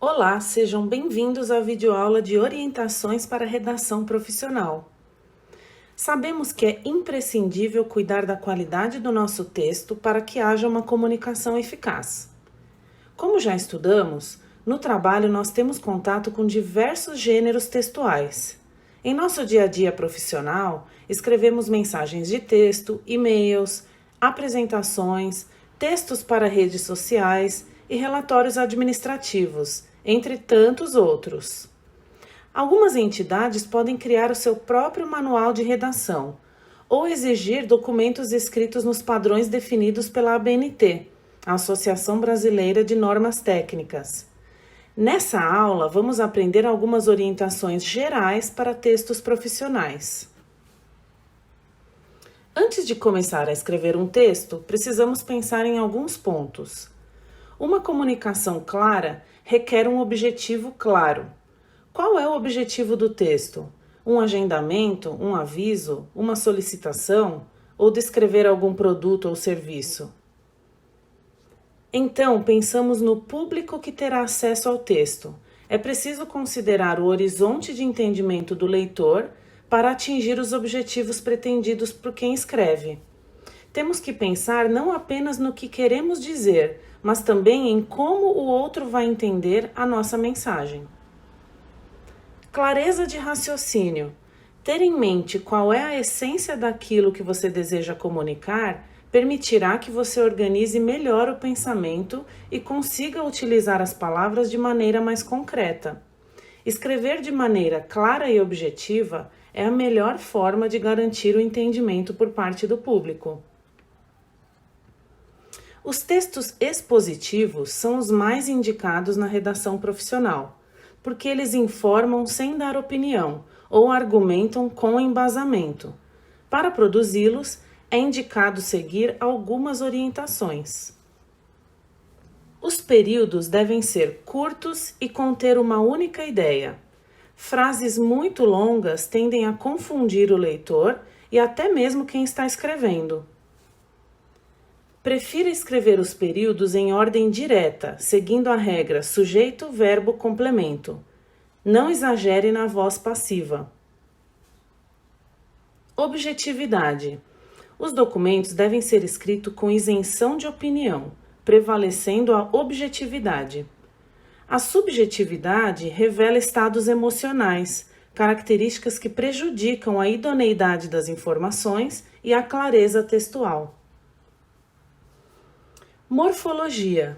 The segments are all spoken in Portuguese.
Olá, sejam bem-vindos à videoaula de orientações para a redação profissional. Sabemos que é imprescindível cuidar da qualidade do nosso texto para que haja uma comunicação eficaz. Como já estudamos, no trabalho nós temos contato com diversos gêneros textuais. Em nosso dia a dia profissional, escrevemos mensagens de texto, e-mails, apresentações, textos para redes sociais e relatórios administrativos, entre tantos outros. Algumas entidades podem criar o seu próprio manual de redação ou exigir documentos escritos nos padrões definidos pela ABNT, a Associação Brasileira de Normas Técnicas. Nessa aula, vamos aprender algumas orientações gerais para textos profissionais. Antes de começar a escrever um texto, precisamos pensar em alguns pontos. Uma comunicação clara requer um objetivo claro. Qual é o objetivo do texto? Um agendamento, um aviso, uma solicitação ou descrever algum produto ou serviço? Então, pensamos no público que terá acesso ao texto. É preciso considerar o horizonte de entendimento do leitor para atingir os objetivos pretendidos por quem escreve. Temos que pensar não apenas no que queremos dizer, mas também em como o outro vai entender a nossa mensagem. Clareza de raciocínio. Ter em mente qual é a essência daquilo que você deseja comunicar permitirá que você organize melhor o pensamento e consiga utilizar as palavras de maneira mais concreta. Escrever de maneira clara e objetiva é a melhor forma de garantir o entendimento por parte do público. Os textos expositivos são os mais indicados na redação profissional, porque eles informam sem dar opinião ou argumentam com embasamento. Para produzi-los, é indicado seguir algumas orientações. Os períodos devem ser curtos e conter uma única ideia. Frases muito longas tendem a confundir o leitor e até mesmo quem está escrevendo. Prefira escrever os períodos em ordem direta, seguindo a regra sujeito, verbo, complemento. Não exagere na voz passiva. Objetividade. Os documentos devem ser escritos com isenção de opinião, prevalecendo a objetividade. A subjetividade revela estados emocionais, características que prejudicam a idoneidade das informações e a clareza textual. Morfologia.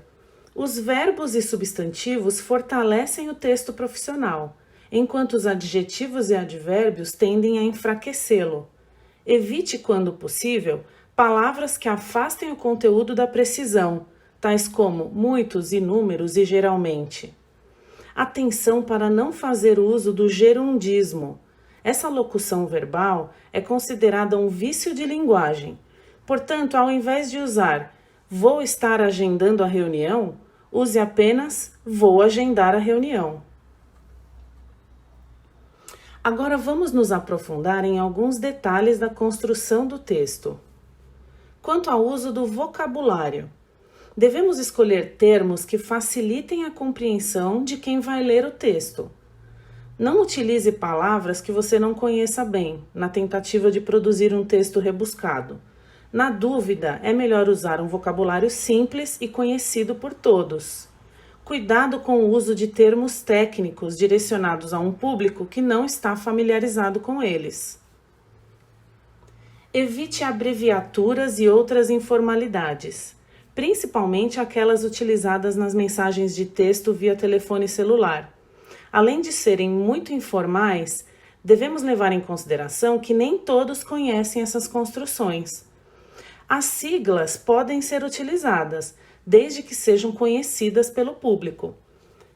Os verbos e substantivos fortalecem o texto profissional, enquanto os adjetivos e advérbios tendem a enfraquecê-lo. Evite, quando possível, palavras que afastem o conteúdo da precisão, tais como muitos, inúmeros e geralmente. Atenção para não fazer uso do gerundismo. Essa locução verbal é considerada um vício de linguagem. Portanto, ao invés de usar vou estar agendando a reunião, use apenas vou agendar a reunião. Agora vamos nos aprofundar em alguns detalhes da construção do texto. Quanto ao uso do vocabulário, devemos escolher termos que facilitem a compreensão de quem vai ler o texto. Não utilize palavras que você não conheça bem, na tentativa de produzir um texto rebuscado. Na dúvida, é melhor usar um vocabulário simples e conhecido por todos. Cuidado com o uso de termos técnicos direcionados a um público que não está familiarizado com eles. Evite abreviaturas e outras informalidades, principalmente aquelas utilizadas nas mensagens de texto via telefone celular. Além de serem muito informais, devemos levar em consideração que nem todos conhecem essas construções. As siglas podem ser utilizadas, desde que sejam conhecidas pelo público.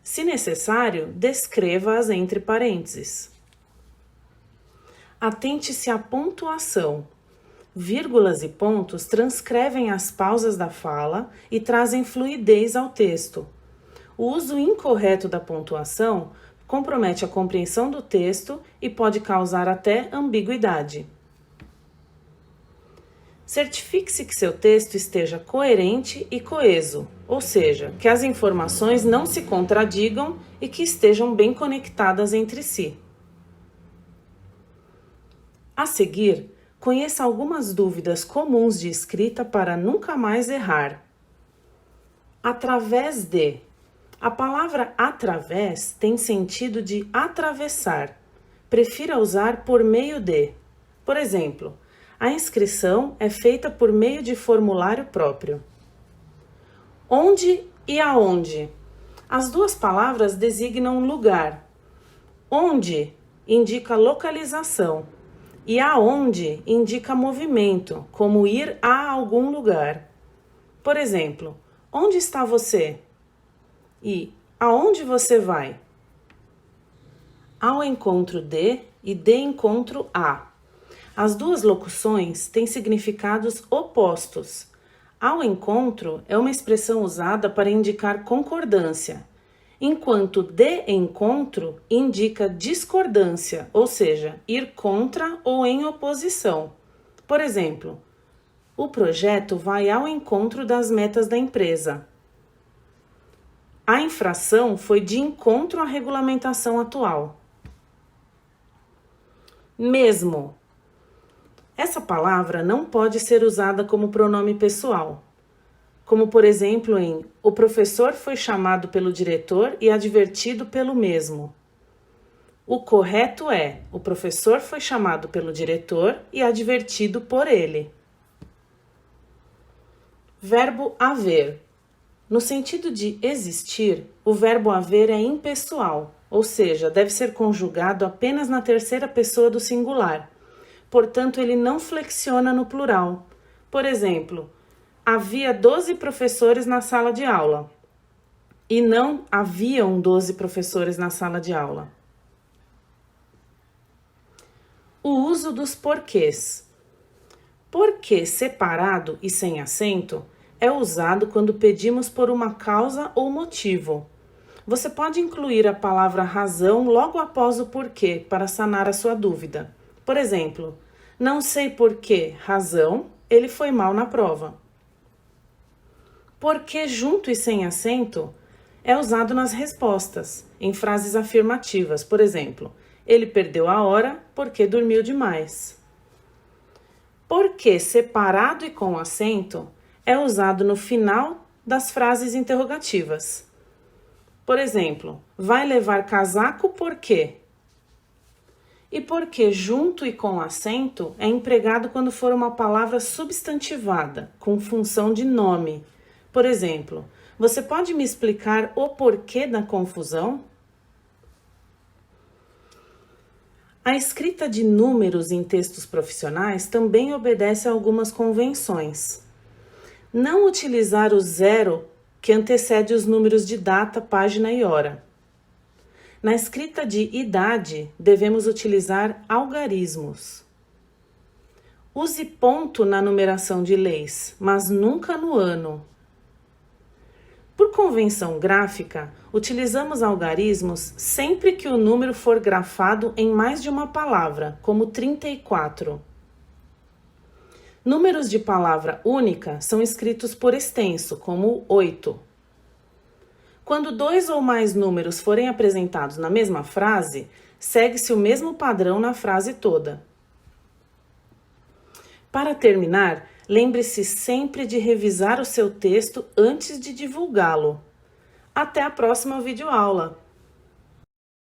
Se necessário, descreva-as entre parênteses. Atente-se à pontuação. Vírgulas e pontos transcrevem as pausas da fala e trazem fluidez ao texto. O uso incorreto da pontuação compromete a compreensão do texto e pode causar até ambiguidade. Certifique-se que seu texto esteja coerente e coeso. ou seja, que as informações não se contradigam e que estejam bem conectadas entre si. A seguir, conheça algumas dúvidas comuns de escrita para nunca mais errar. Através de. A palavra através tem sentido de atravessar. Prefira usar por meio de. Por exemplo, a inscrição é feita por meio de formulário próprio. Onde e aonde. As duas palavras designam lugar. Onde indica localização e aonde indica movimento, como ir a algum lugar. Por exemplo, onde está você? E aonde você vai? Ao encontro de e de encontro a. As duas locuções têm significados opostos. Ao encontro é uma expressão usada para indicar concordância, enquanto de encontro indica discordância, ou seja, ir contra ou em oposição. Por exemplo, o projeto vai ao encontro das metas da empresa. A infração foi de encontro à regulamentação atual. Mesmo. Essa palavra não pode ser usada como pronome pessoal, como por exemplo em o professor foi chamado pelo diretor e advertido pelo mesmo. O correto é o professor foi chamado pelo diretor e advertido por ele. Verbo haver. No sentido de existir, o verbo haver é impessoal, ou seja, deve ser conjugado apenas na terceira pessoa do singular. Portanto, ele não flexiona no plural. Por exemplo, havia 12 professores na sala de aula. E não haviam 12 professores na sala de aula. O uso dos porquês. Porquê separado e sem acento é usado quando pedimos por uma causa ou motivo. Você pode incluir a palavra razão logo após o porquê para sanar a sua dúvida. Por exemplo, não sei por que razão ele foi mal na prova. Porquê junto e sem acento é usado nas respostas, em frases afirmativas. Por exemplo, ele perdeu a hora porque dormiu demais. Porquê separado e com acento é usado no final das frases interrogativas. Por exemplo, vai levar casaco por quê? E porque junto e com acento é empregado quando for uma palavra substantivada, com função de nome. Por exemplo, você pode me explicar o porquê da confusão? A escrita de números em textos profissionais também obedece a algumas convenções. Não utilizar o zero que antecede os números de data, página e hora. Na escrita de idade, devemos utilizar algarismos. Use ponto na numeração de leis, mas nunca no ano. Por convenção gráfica, utilizamos algarismos sempre que o número for grafado em mais de uma palavra, como 34. Números de palavra única são escritos por extenso, como 8. Quando dois ou mais números forem apresentados na mesma frase, segue-se o mesmo padrão na frase toda. Para terminar, lembre-se sempre de revisar o seu texto antes de divulgá-lo. Até a próxima videoaula!